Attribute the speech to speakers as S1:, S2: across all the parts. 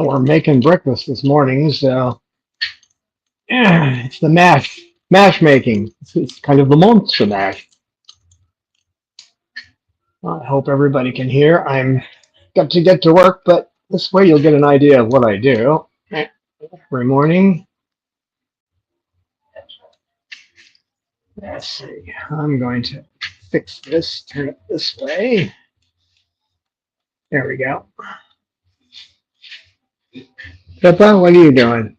S1: We're making breakfast this morning, so it's the mash making. It's kind of the monster mash. I hope everybody can hear. I'm got to get to work, but this way you'll get an idea of what I do every morning. Let's see. I'm going to fix this. Turn it this way. There we go. Pippa, what are you doing?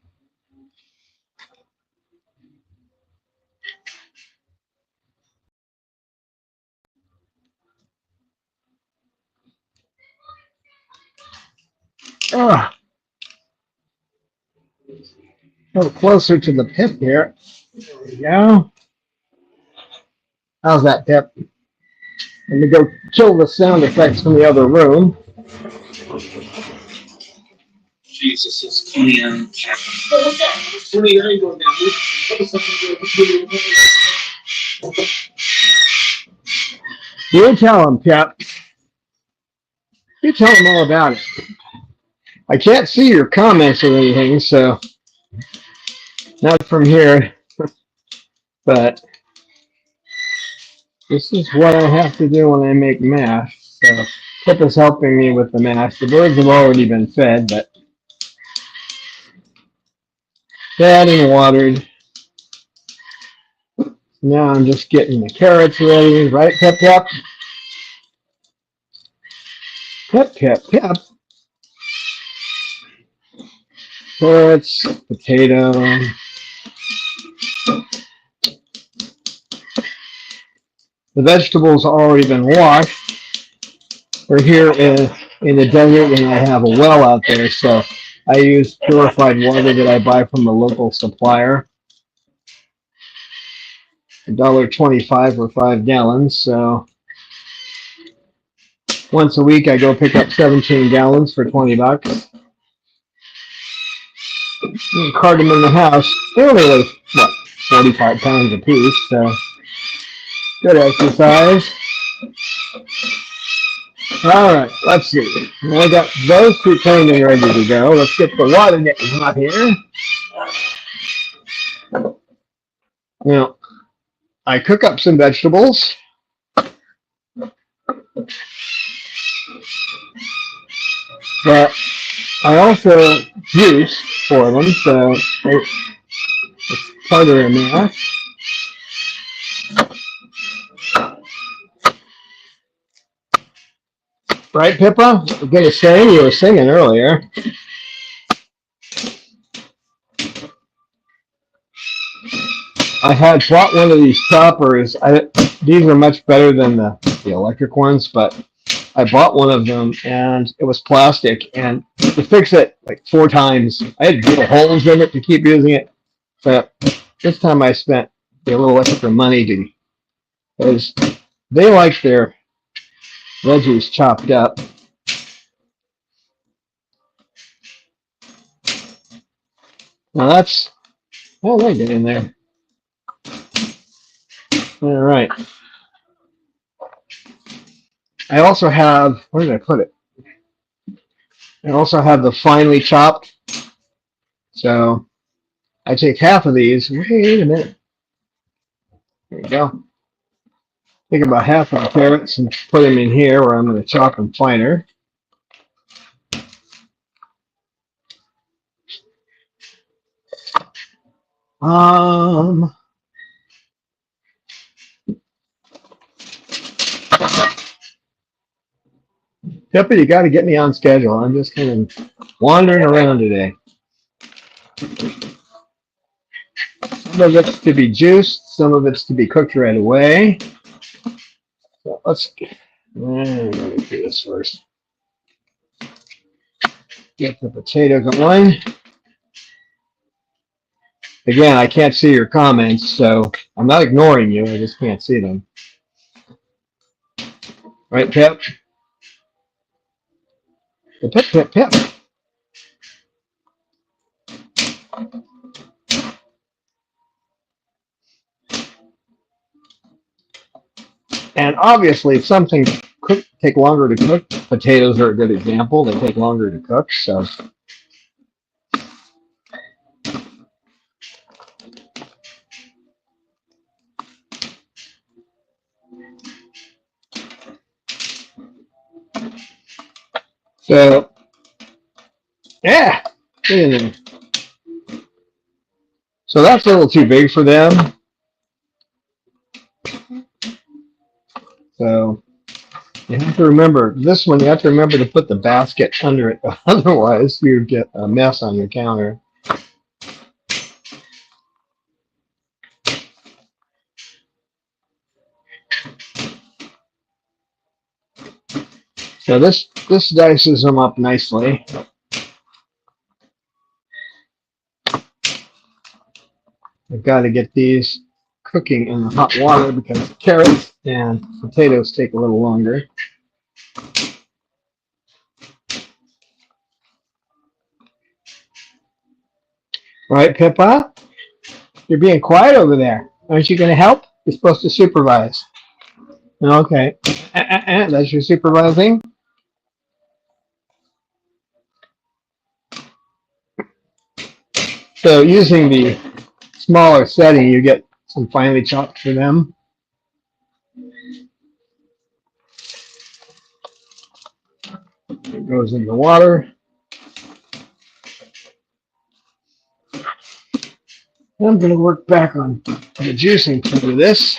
S1: Oh, a little closer to the pip here. There we go. How's that, Pip? Let me go kill the sound effects from the other room.
S2: Jesus is coming.
S1: You tell him, Pip. You tell him all about it. I can't see your comments or anything, so not from here. But this is what I have to do when I make mash. So Pip is helping me with the mash. The birds have already been fed, but fed and watered. Now I'm just getting the carrots ready, right, Pip, Pip? Pip, Pip, Pip. Carrots, potato. The vegetables have already been washed. We're here in the desert and I have a well out there, so I use purified water that I buy from the local supplier. $1.25 for 5 gallons, so once a week I go pick up 17 gallons for $20. And cart them in the house. They only weigh, what, 45 pounds a piece, so good exercise. All right, let's see. I got those two cleaned and ready to go. Let's get the water getting hot here. Now, I cook up some vegetables. But I also juice for them, so it's part of their mash. Right, Pippa? We're going to sing. You were singing earlier. I had bought one of these choppers. These are much better than the electric ones, but I bought one of them and it was plastic, and to fix it like 4 times, I had to drill holes in it to keep using it. But this time I spent a little extra money because they like their veggies chopped up. Now that's, oh, they get in there. All right. I also have, where did I put it? I also have the finely chopped. So I take half of these. Wait a minute. There you go. Take about half of the carrots and put them in here where I'm going to chop them finer. Pippa, you got to get me on schedule. I'm just kind of wandering around today. Some of it's to be juiced, some of it's to be cooked right away. So let's let me do this first. Get the potato going. Again, I can't see your comments, so I'm not ignoring you. I just can't see them. Right, Pip? The Pip, Pip, Pip. And obviously, if something take longer to cook, potatoes are a good example. They take longer to cook, so So, yeah, get in there. So that's a little too big for them. So you have to remember this one. You have to remember to put the basket under it, otherwise you get a mess on your counter. So this dices them up nicely. I've got to get these cooking in the hot water because carrots and potatoes take a little longer. Right, Pippa? You're being quiet over there. Aren't you going to help? You're supposed to supervise. Okay. That's your supervising? So using the smaller setting, you get some finely chopped for them. It goes in the water. I'm going to work back on the juicing part of this.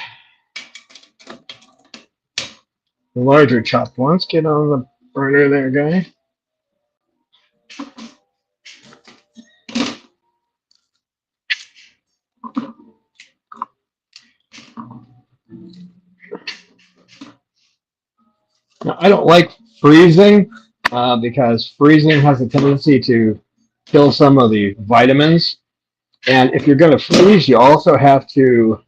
S1: The larger chopped ones. Get on the burner there, guy. Now, I don't like freezing because freezing has a tendency to kill some of the vitamins. And if you're going to freeze, you also have to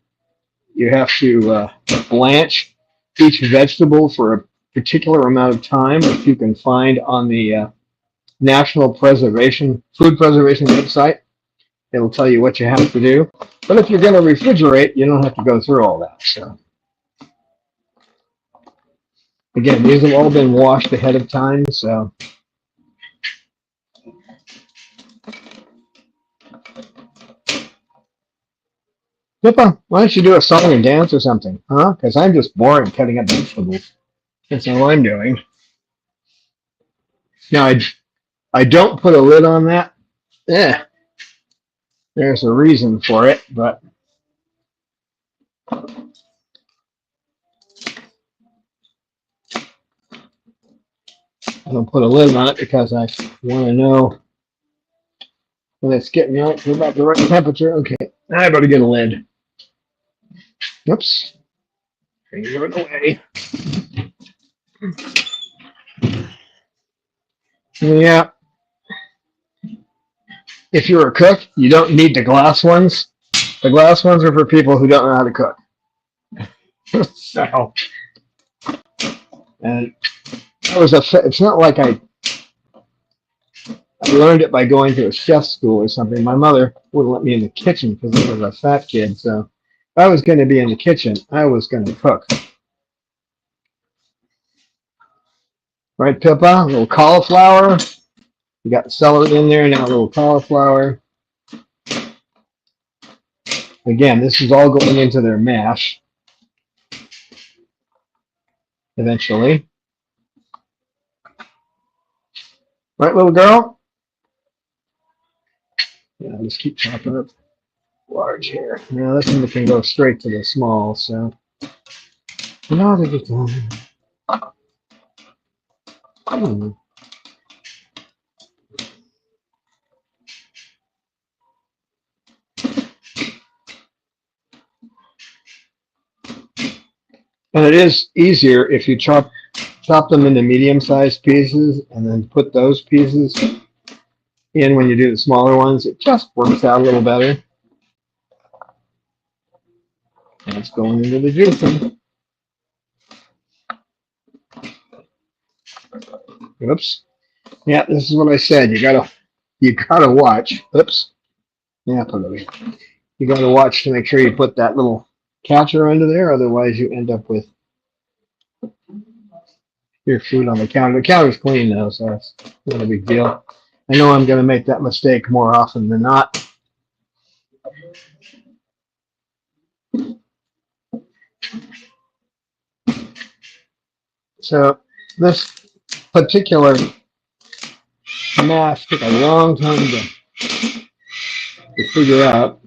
S1: blanch each vegetable for a particular amount of time, which you can find on the National Food Preservation website. It'll tell you what you have to do. But if you're going to refrigerate, you don't have to go through all that. So again, these have all been washed ahead of time. So Pippa, why don't you do a song and dance or something, huh? Because I'm just bored cutting up vegetables. That's all I'm doing. Now, I don't put a lid on that. There's a reason for it, but I don't put a lid on it because I want to know when it's getting out to about the right temperature. Okay, now I better get a lid. Oops. Finger it away. Yeah. If you're a cook, you don't need the glass ones. The glass ones are for people who don't know how to cook. So, and it's not like I learned it by going to a chef school or something. My mother wouldn't let me in the kitchen because I was a fat kid. So if I was going to be in the kitchen, I was going to cook. Right, Pippa? A little cauliflower. You got celery in there, now a little cauliflower. Again, this is all going into their mash eventually. Right, little girl? Yeah, just keep chopping up large here. Now this one can go straight to the small, so. Now they get done. And it is easier if you chop them into medium-sized pieces and then put those pieces in when you do the smaller ones. It just works out a little better. And it's going into the juicing. Oops. Yeah, this is what I said. You gotta watch. Oops. Yeah, put it in. You gotta watch to make sure you put that little catcher under there, otherwise you end up with your food on the counter. The counter's clean though, so it's not a big deal. I know I'm gonna make that mistake more often than not. So this particular mash took a long time to figure out.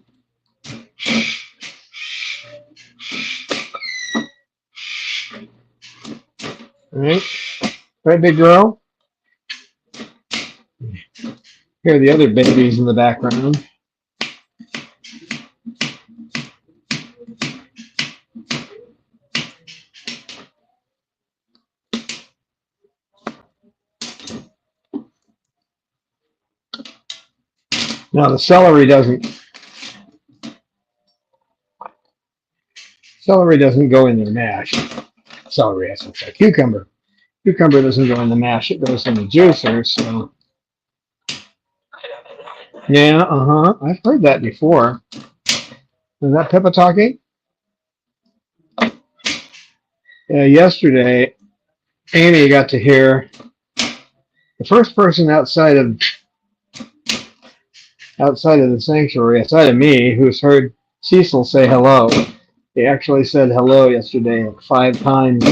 S1: All right, right, big girl. Here are the other babies in the background. Now the celery doesn't go in the mash. Celery, I should say. Cucumber. Cucumber doesn't go in the mash. It goes in the juicer. So yeah, I've heard that before. Is that Pippa talking? Yeah, yesterday, Amy got to hear the first person outside of the sanctuary, outside of me, who's heard Cecil say hello. He actually said hello yesterday 5 times.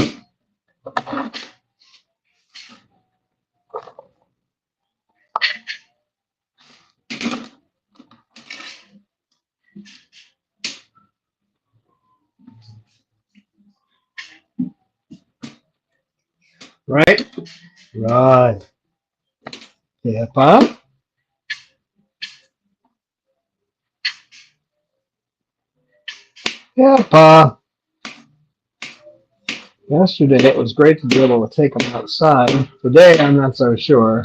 S1: Right? Right. Pippa? Pippa. Yesterday it was great to be able to take them outside. Today I'm not so sure.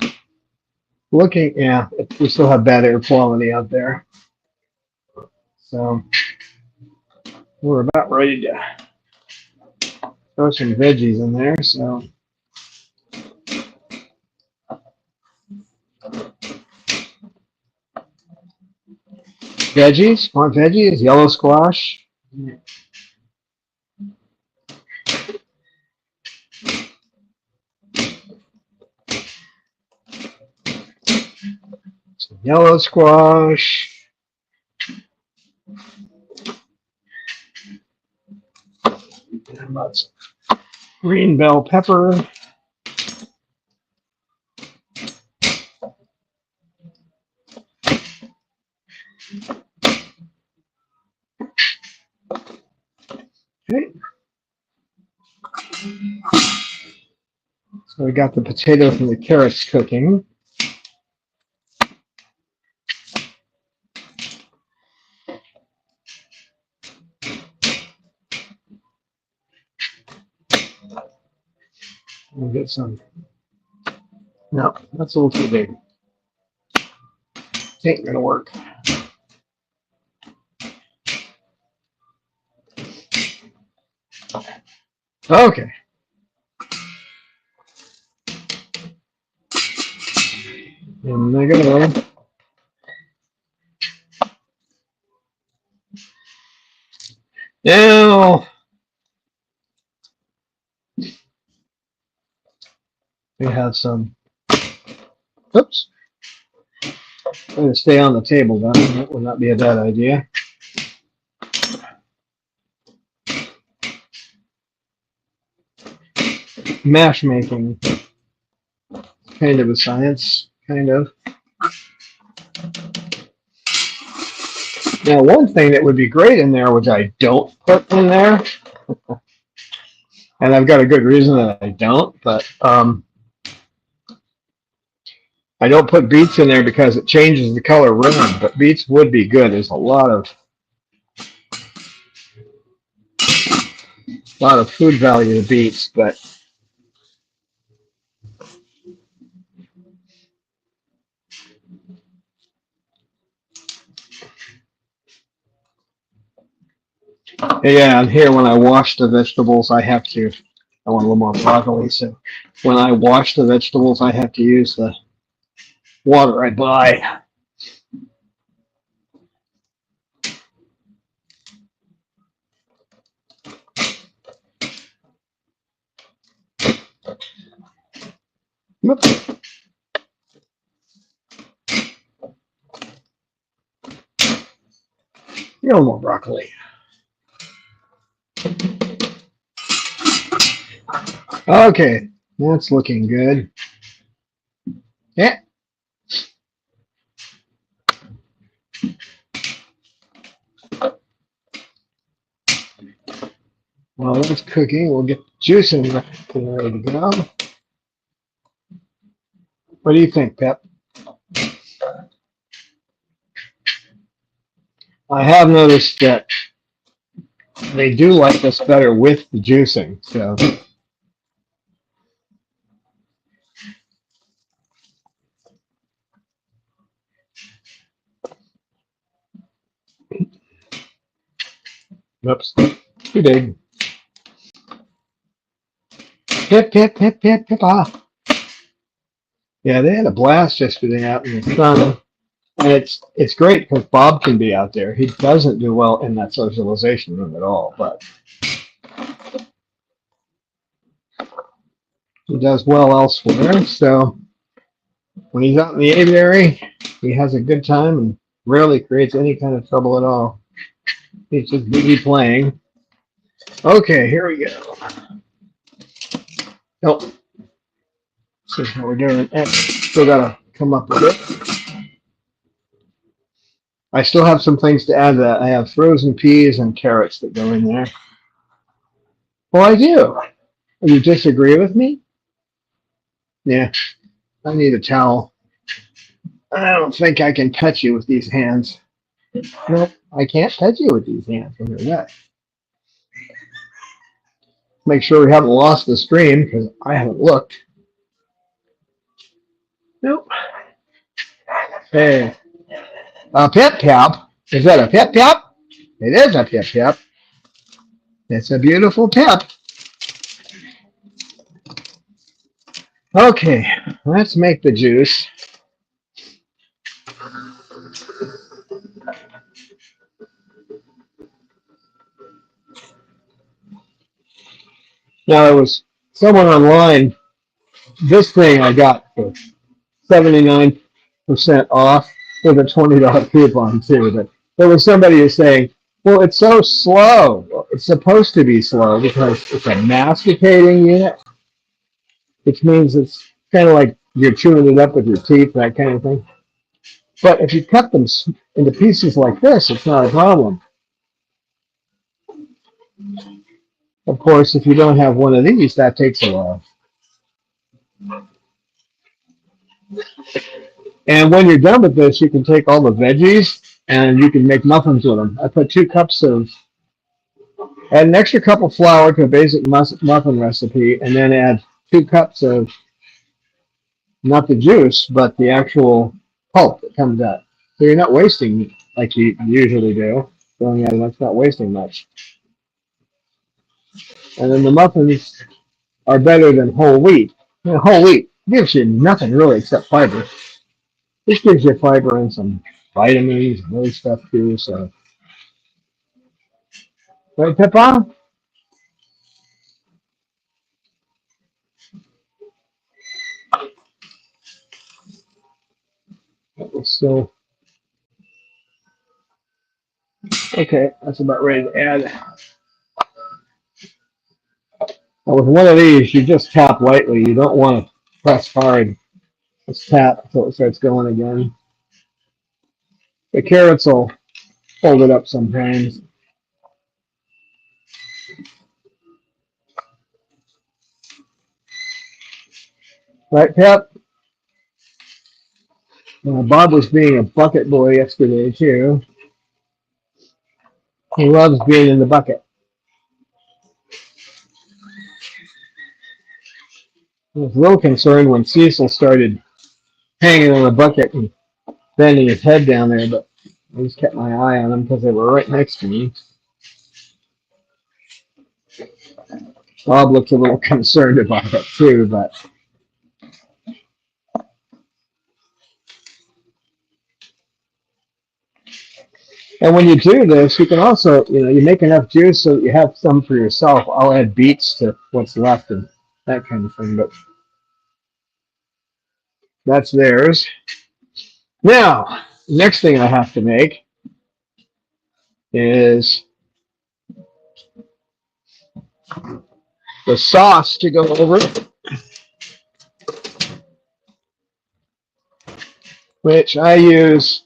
S1: Yeah, we still have bad air quality out there. So we're about ready to throw some veggies in there. So veggies, want veggies? Yellow squash. Some yellow squash. And lots of green bell pepper. Okay. So we got the potatoes and the carrots cooking. We'll get some. No, that's a little too big. Ain't gonna work. Okay. And they're gonna go. Now we have some. Oops. I'm gonna stay on the table then. That would not be a bad idea. Mash making. Kind of a science. Kind of. Now, one thing that would be great in there, which I don't put in there, and I've got a good reason that I don't, but I don't put beets in there because it changes the color red, but beets would be good. There's a lot of food value to beets, but yeah, and here when I wash the vegetables, I want a little more broccoli, so when I wash the vegetables, I have to use the water I buy. Whoops. No more broccoli. Okay, that's looking good. Yeah, While that's cooking, we'll get the juicing ready to go. What do you think, Pep? I have noticed that they do like this better with the juicing. So, oops, too big. Pip, pip, pip, pip, pip, ah. Yeah, they had a blast yesterday out in the sun. And it's great because Bob can be out there. He doesn't do well in that socialization room at all, but he does well elsewhere. So when he's out in the aviary, he has a good time and rarely creates any kind of trouble at all. He's just busy playing. Okay, here we go. Nope. See how we're doing. Still gotta come up with it. I still have some things to add to that. I have frozen peas and carrots that go in there. Well, I do. You disagree with me? Yeah, I need a towel. I don't think I can touch you with these hands. Nope, I can't touch you with these hands when they're wet. Make sure we haven't lost the stream because I haven't looked. Nope. Hey, a pip pap. Is that a pip pap? It is a pip pap. It's a beautiful pip. Okay, let's make the juice. Now, there was someone online. This thing I got for 79% off with a $20 coupon too. But there was somebody who's saying, well, it's so slow. Well, it's supposed to be slow because it's a masticating unit, which means it's kind of like you're chewing it up with your teeth, that kind of thing. But if you cut them into pieces like this, it's not a problem. Of course, if you don't have one of these, that takes a while. And when you're done with this, you can take all the veggies and you can make muffins with them. I put 2 cups of, add an extra cup of flour to a basic muffin recipe, and then add 2 cups of, not the juice, but the actual pulp that comes out. So you're not wasting like you usually do. Throwing out enough, not wasting much. And then the muffins are better than whole wheat. You know, whole wheat gives you nothing really except fiber. This gives you fiber and some vitamins and other stuff too. So, right, Pippa? So, okay, that's about ready to add. Now with one of these, you just tap lightly. You don't want to press hard. Just tap until it starts going again. The carrots will hold it up sometimes. Right, Pep? Bob was being a bucket boy yesterday, too. He loves being in the bucket. I was a little concerned when Cecil started hanging on the bucket and bending his head down there, but I just kept my eye on them because they were right next to me. Bob looked a little concerned about it too, but and when you do this, you can also, you make enough juice so that you have some for yourself. I'll add beets to what's left and that kind of thing, but that's theirs. Now, next thing I have to make is the sauce to go over it, which I use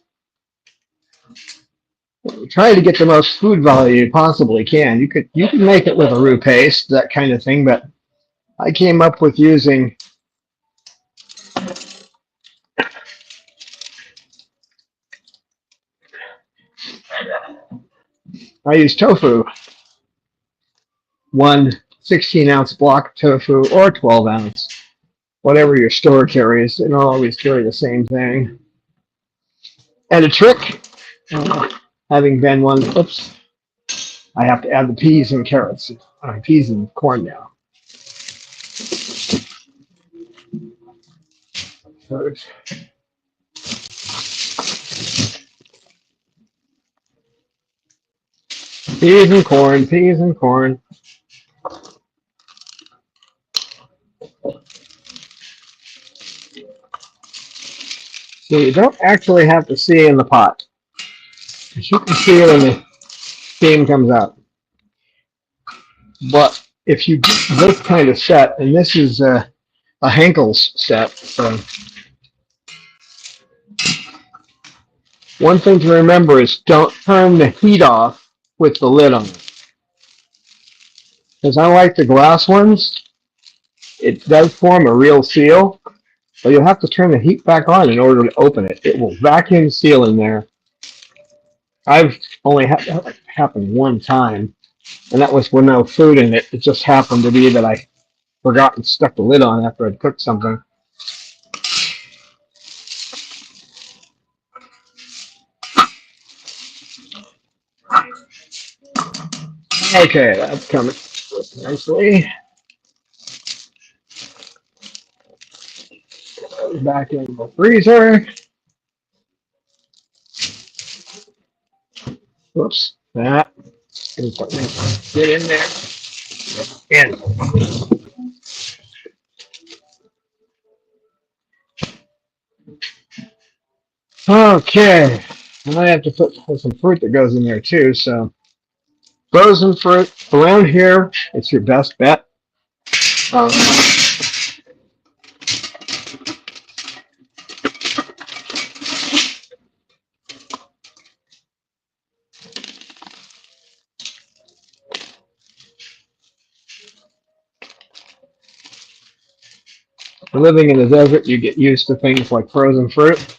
S1: Try to get the most food value you possibly can. You can make it with a roux paste, that kind of thing, but I came up with using I use tofu, one 16-ounce block of tofu or 12-ounce, whatever your store carries. They don't always carry the same thing. And a trick, having been one, oops, I have to add the peas and carrots, peas and corn now. First. Peas and corn, peas and corn. So you don't actually have to see in the pot. You can see it when the steam comes out. But if you get this kind of set, and this is a Henkel's set, so one thing to remember is don't turn the heat off with the lid on it. Because unlike the glass ones, it does form a real seal, but you'll have to turn the heat back on in order to open it. It will vacuum seal in there. I've only had that happen one time, and that was with no food in it. It just happened to be that I forgot and stuck the lid on after I'd cooked something. Okay, that's coming nicely. Back in the freezer. Whoops, that. Get in there. In. Okay, and I have to put some fruit that goes in there too. So frozen fruit around here, it's your best bet. Um, living in the desert, you get used to things like frozen fruit.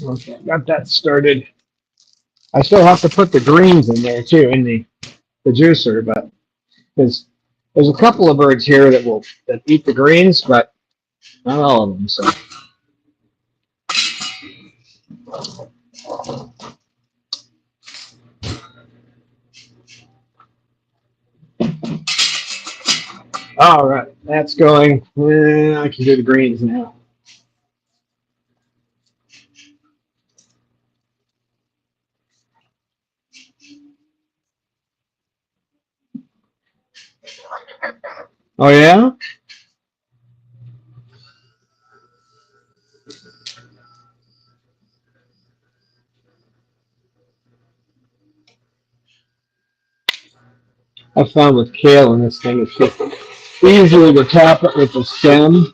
S1: Okay, got that started. I still have to put the greens in there too in the juicer, but there's a couple of birds here that eat the greens, but not all of them. So all right, that's going. I can do the greens now. Oh yeah. I found with kale in this thing, it's just easier to tap it with the stem.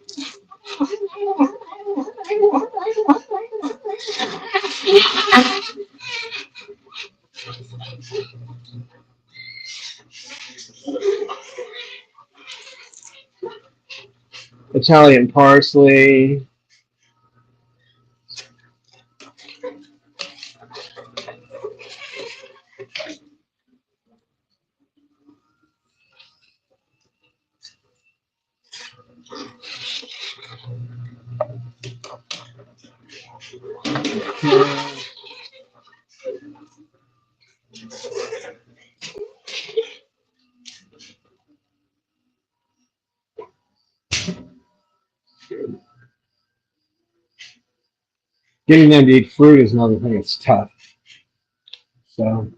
S1: Italian parsley. Getting them to eat fruit is another thing that's tough. So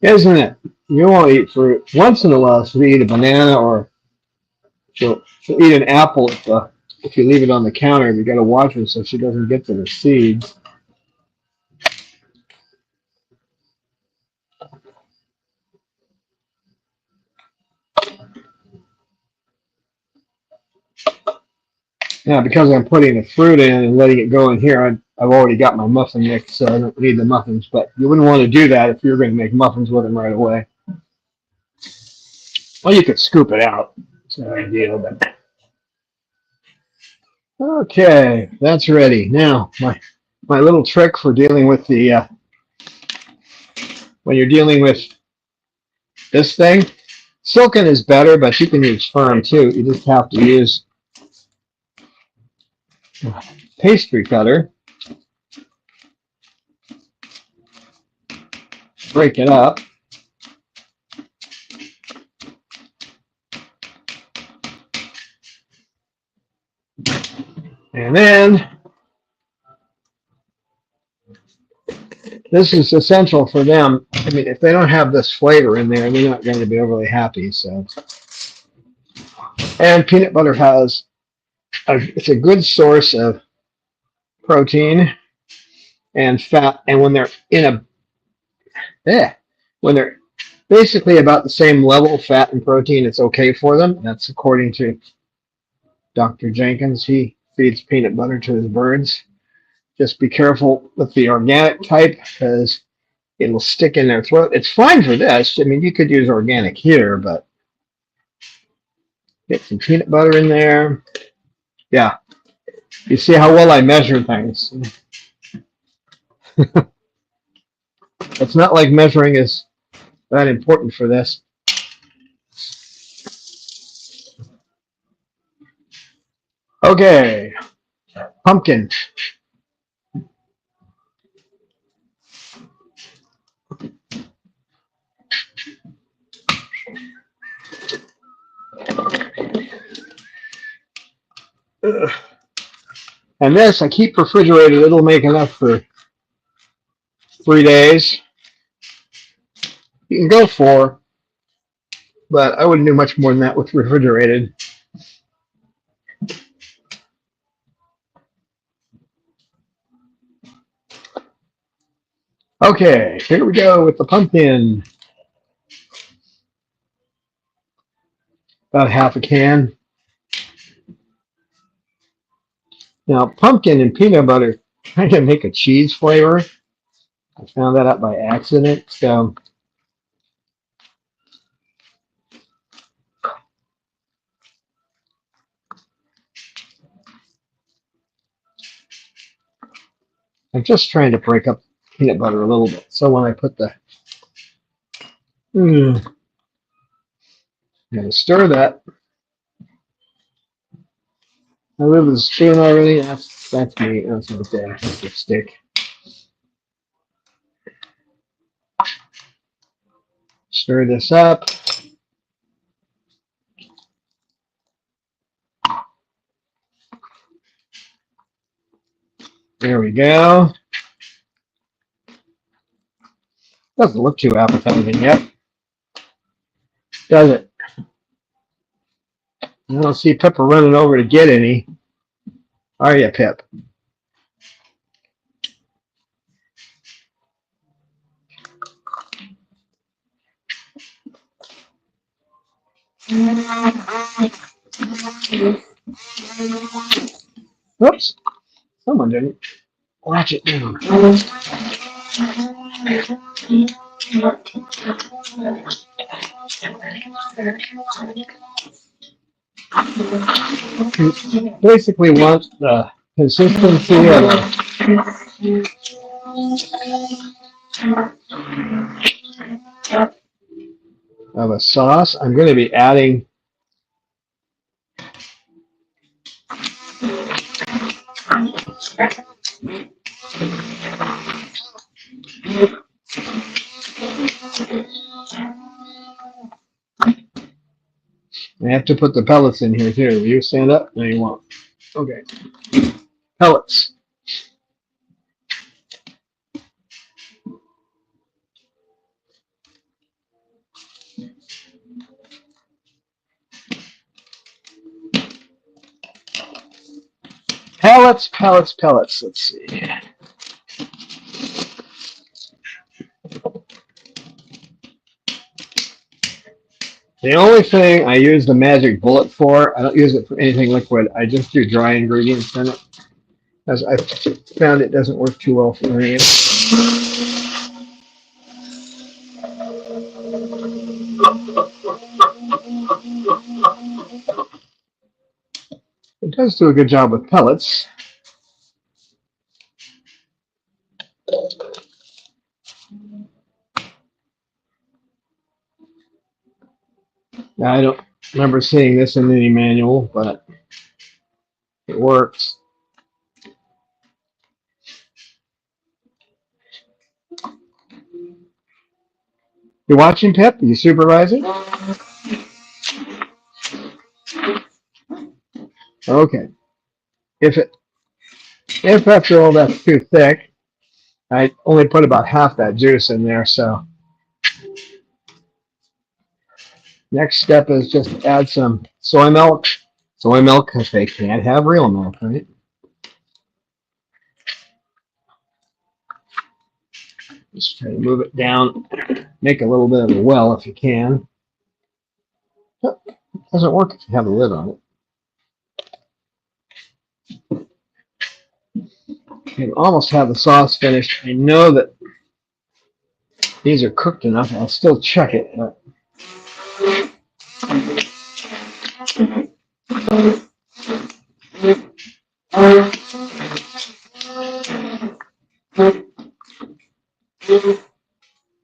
S1: Isn't it? You won't eat fruit. Once in a while, she'll eat a banana or she'll eat an apple if you leave it on the counter. You got to watch her so she doesn't get to the seeds. Now, because I'm putting the fruit in and letting it go in here, I've already got my muffin mix, so I don't need the muffins. But you wouldn't want to do that if you were going to make muffins with them right away. Well, you could scoop it out. It's no big deal, but okay, that's ready. Now, my little trick for dealing with the when you're dealing with this thing, silken is better, but you can use firm too. You just have to use pastry cutter, break it up, and then this is essential for them. I mean, if they don't have this flavor in there, they're not going to be overly happy. So, and peanut butter it's a good source of protein and fat. And when they're when they're basically about the same level of fat and protein, it's okay for them. That's according to Dr. Jenkins. He feeds peanut butter to his birds. Just be careful with the organic type because it'll stick in their throat. It's fine for this. I mean, you could use organic here, but get some peanut butter in there. Yeah, you see how well I measure things. It's not like measuring is that important for this. Okay, pumpkin. Ugh. And this I keep refrigerated. It'll make enough for 3 days. You can go 4, but I wouldn't do much more than that with refrigerated. Okay, here we go with the pumpkin. About half a can. Now, pumpkin and peanut butter kind of make a cheese flavor. I found that out by accident. So, I'm just trying to break up peanut butter a little bit. So when I put I'm going to stir that. I live with a spoon already. That's me. That's not there. That's a stick. Stir this up. There we go. Doesn't look too appetizing yet, does it? I don't see Pippa running over to get any. Are you, Pip? Oops. Someone didn't watch it down. You basically want the consistency of a sauce. I'm going to be adding I have to put the pellets in here too. Will you stand up? No, you won't. Okay. Pellets. Pellets, pellets, pellets. Let's see. The only thing I use the magic bullet for, I don't use it for anything liquid. I just do dry ingredients in it, as I found it doesn't work too well for me. It does do a good job with pellets. Now, I don't remember seeing this in any manual, but it works. You watching, Pip? You supervising? Okay. If after all that's too thick, I only put about half that juice in there. So next step is just add some soy milk. Soy milk, because they can't have real milk, right? Just try to move it down. Make a little bit of a well if you can. It doesn't work if you have a lid on it. You almost have the sauce finished. I know that these are cooked enough. I'll still check it. But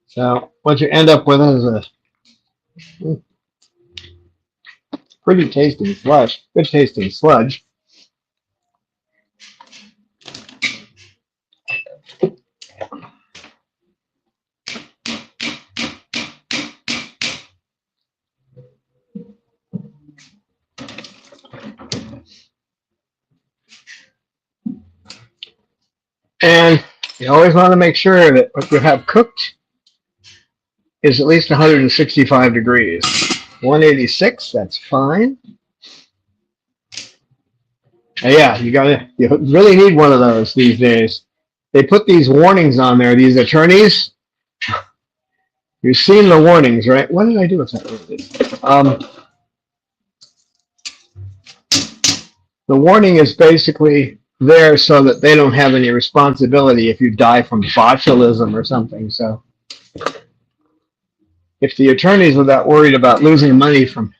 S1: so what you end up with is a pretty tasty sludge. Good tasting sludge. And you always want to make sure that what you have cooked is at least 165 degrees. 186, that's fine. And yeah, you really need one of those these days. They put these warnings on there, these attorneys. You've seen the warnings, right? What did I do with that? The warning is basically there so that they don't have any responsibility if you die from botulism or something. So if the attorneys are that worried about losing money from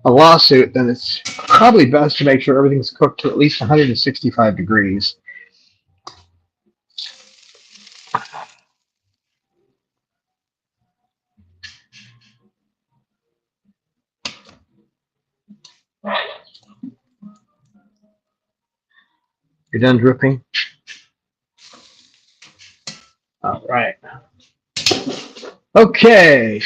S1: a lawsuit, then it's probably best to make sure everything's cooked to at least 165 degrees. You're done dripping? All right. Okay.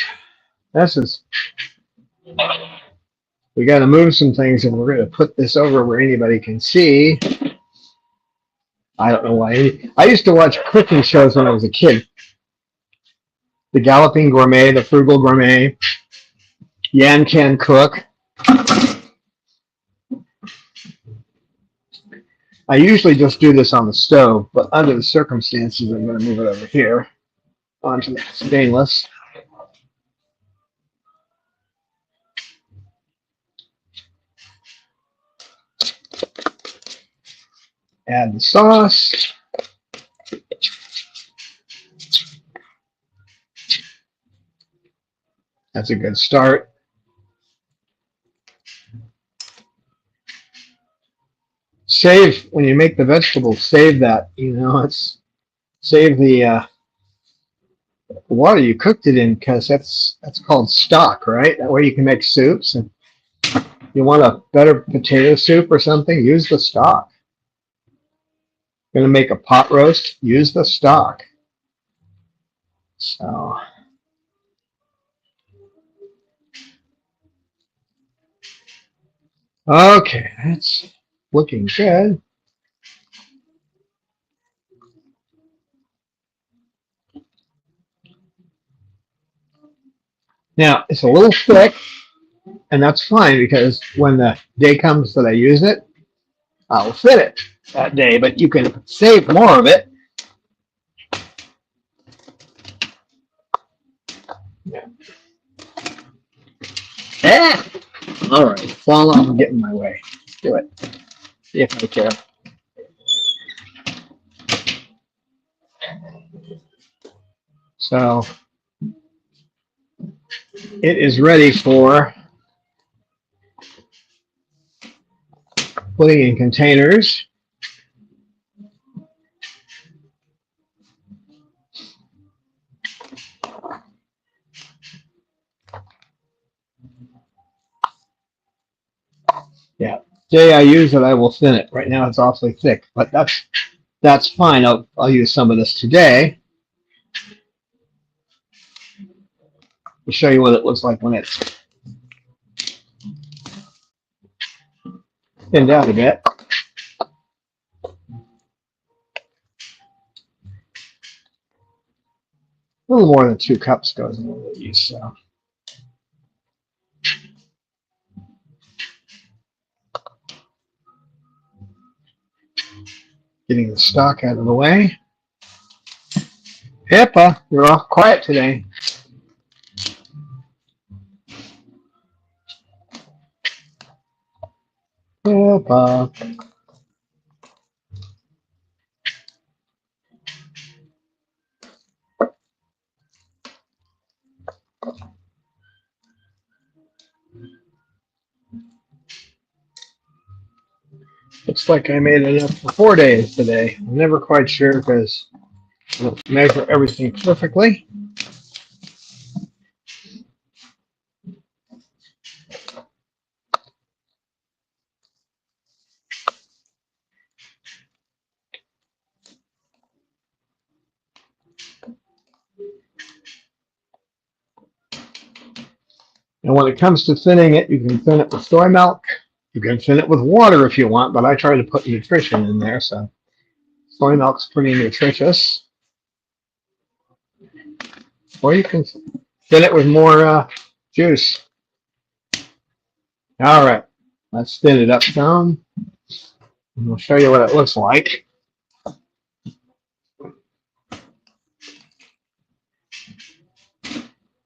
S1: We got to move some things, and we're going to put this over where anybody can see. I don't know why. I used to watch cooking shows when I was a kid. The Galloping Gourmet, the Frugal Gourmet, Yan Can Cook. I usually just do this on the stove, but under the circumstances, I'm going to move it over here onto the stainless. Add the sauce. That's a good start. Save, when you make the vegetables, save that, save the water you cooked it in, because that's called stock, right? That way you can make soups, and you want a better potato soup or something, use the stock. Going to make a pot roast, use the stock. So okay, that's looking good. Now it's a little thick, and that's fine, because when the day comes that I use it, I'll fit it. that day, but you can save more of it. Yeah. Ah! All right, fall off and get in my way. Do it. See if I care. So it is ready for putting in containers. Yeah, day I use it, I will thin it. Right now it's awfully thick, but that's fine. I'll use some of this today to show you what it looks like when it's thinned out a bit. A little more than 2 cups goes in one of these. So. Getting the stock out of the way. Pippa, you're off quiet today. Pippa. Looks like I made enough for 4 days today. I'm never quite sure because I don't measure everything perfectly. And when it comes to thinning it, you can thin it with soy milk. You can thin it with water if you want, but I try to put nutrition in there, so soy milk's pretty nutritious. Or you can thin it with more juice. All right, let's thin it up some. And we'll show you what it looks like.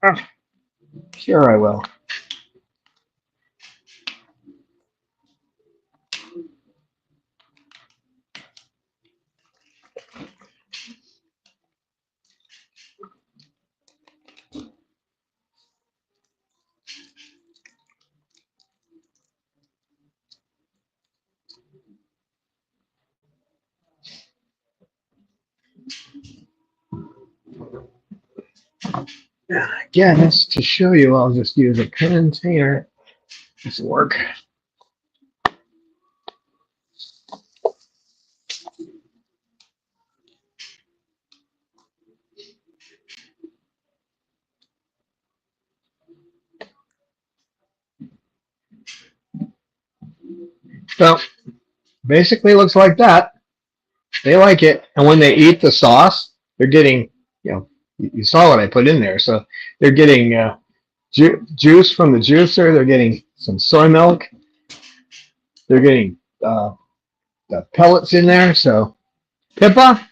S1: Oh, sure I will. Again, that's to show you, I'll just use a container. This will work. So basically it looks like that. They like it. And when they eat the sauce, they're getting, you saw what I put in there. So they're getting juice from the juicer. They're getting some soy milk. They're getting the pellets in there. So Pippa,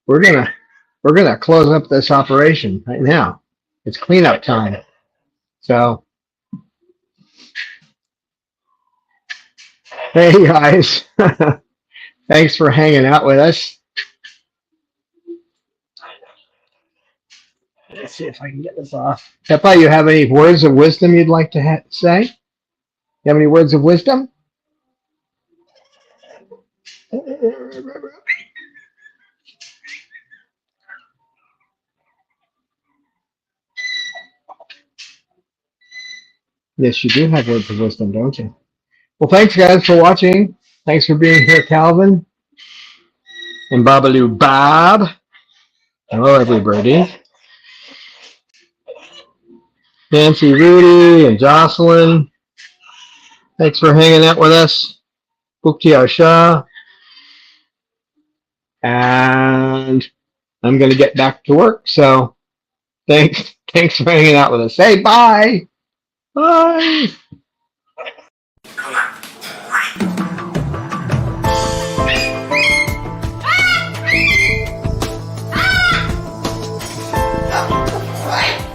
S1: we're gonna close up this operation right now. It's cleanup time. So hey guys, thanks for hanging out with us. Let's see if I can get this off. Pippa, you have any words of wisdom you'd like to say? You have any words of wisdom? Yes, you do have words of wisdom, don't you? Well, thanks, guys, for watching. Thanks for being here, Calvin and Babaloo Bob. Hello, everybody. Nancy, Rudy, and Jocelyn. Thanks for hanging out with us. Bukti Shah. And I'm going to get back to work. So thanks for hanging out with us. Say bye. Bye.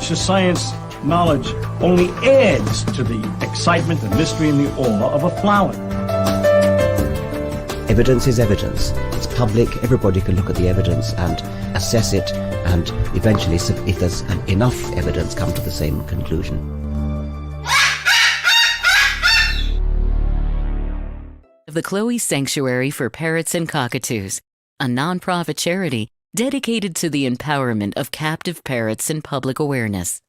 S3: access to science knowledge only adds to the excitement, the mystery, and the awe of a flower.
S4: Evidence is evidence. It's public. Everybody can look at the evidence and assess it, and eventually, if there's enough evidence, come to the same conclusion.
S5: Of the Chloe Sanctuary for Parrots and Cockatoos, a nonprofit charity dedicated to the empowerment of captive parrots and public awareness.